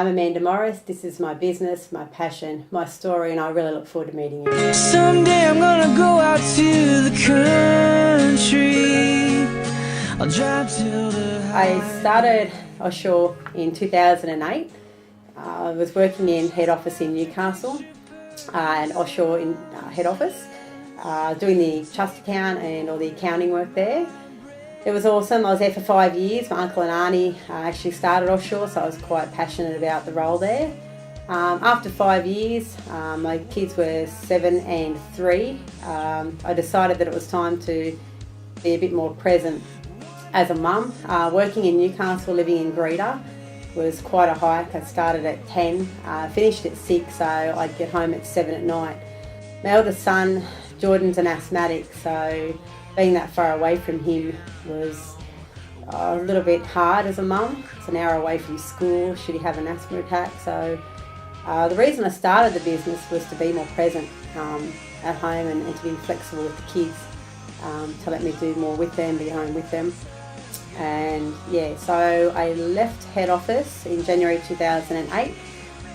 I'm Amanda Morris. This is my business, my passion, my story, and I really look forward to meeting you. Someday I'm gonna go out to the country. I'll drive till the I started offshore in 2008. I was working in head office in Newcastle and offshore in head office, doing the trust account and all the accounting work there. It was awesome. I was there for 5 years. My uncle and auntie actually started offshore, so I was quite passionate about the role there. After 5 years, my kids were 7 and 3. I decided that it was time to be a bit more present as a mum. Working in Newcastle, living in Greta, was quite a hike. I started at 10, finished at 6, so I'd get home at 7 at night. My eldest son, Jordan's an asthmatic, so being that far away from him was a little bit hard as a mum. It's an hour away from school should he have an asthma attack. So the reason I started the business was to be more present at home and to be flexible with the kids, to let me do more with them, be home with them. And yeah, so I left head office in January 2008.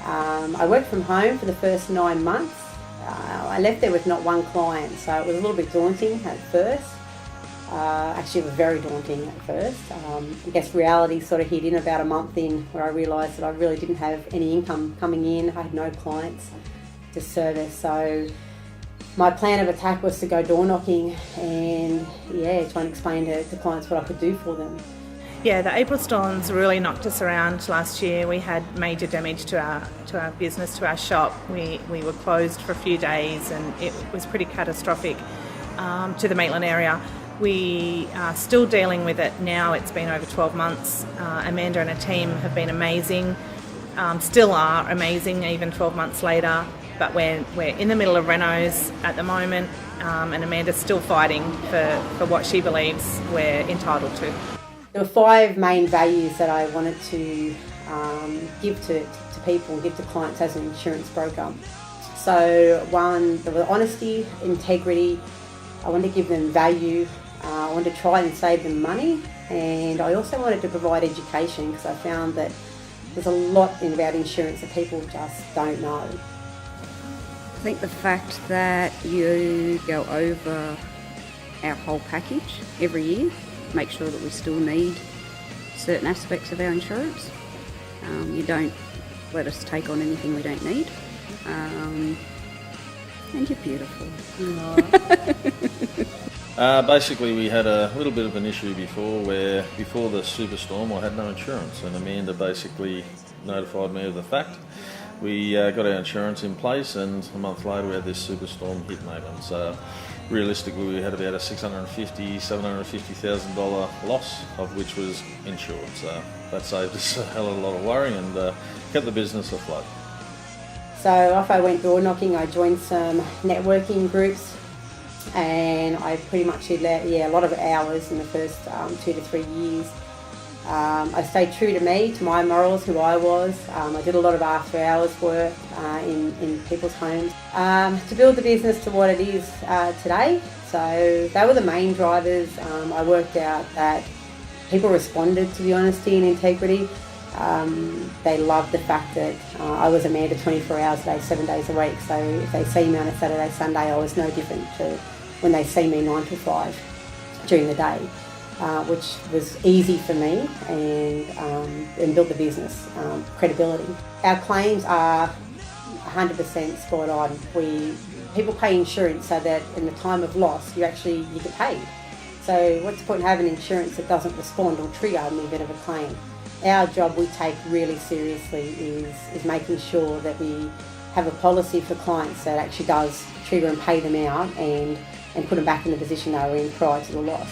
I worked from home for the first 9 months. I left there with not one client, so it was a little bit daunting at first. Actually, it was very daunting at first. I guess reality sort of hit in about a month in, where I realised that I really didn't have any income coming in. I had no clients to service, so my plan of attack was to go door knocking and try and explain to clients what I could do for them. Yeah, the April storms really knocked us around last year. We had major damage to our business, to our shop. We were closed for a few days, and it was pretty catastrophic to the Maitland area. We are still dealing with it now. It's been over 12 months. Amanda and her team have been amazing, still are amazing even 12 months later. But we're in the middle of renos at the moment, and Amanda's still fighting for what she believes we're entitled to. There were 5 main values that I wanted to give to people, give to clients as an insurance broker. So one, there was honesty, integrity. I wanted to give them value. I wanted to try and save them money, and I also wanted to provide education, because I found that there's a lot about insurance that people just don't know. I think the fact that you go over our whole package every year, make sure that we still need certain aspects of our insurance. You don't let us take on anything we don't need. And you're beautiful. Basically, we had a little bit of an issue before the superstorm I had no insurance, and Amanda basically notified me of the fact. We got our insurance in place, and a month later we had this superstorm hit Maitland. So realistically, we had about a $750,000 loss, of which was insured. So that saved us a hell of a lot of worry and kept the business afloat. So off I went door knocking. I joined some networking groups, and I pretty much did a lot of hours in the first 2 to 3 years. I stayed true to me, to my morals, who I was. I did a lot of after hours work in people's homes to build the business to what it is today. So they were the main drivers. I worked out that people responded to the honesty and integrity. They loved the fact that I was Amanda 24 hours a day, 7 days a week. So if they see me on a Saturday, Sunday, I was no different to when they see me 9 to 5 during the day. Which was easy for me and built the business credibility. Our claims are 100% spot on. People pay insurance so that in the time of loss you get paid. So what's the point in having insurance that doesn't respond or trigger in the event of a claim? Our job we take really seriously is making sure that we have a policy for clients that actually does trigger and pay them out and put them back in the position they were in prior to the loss.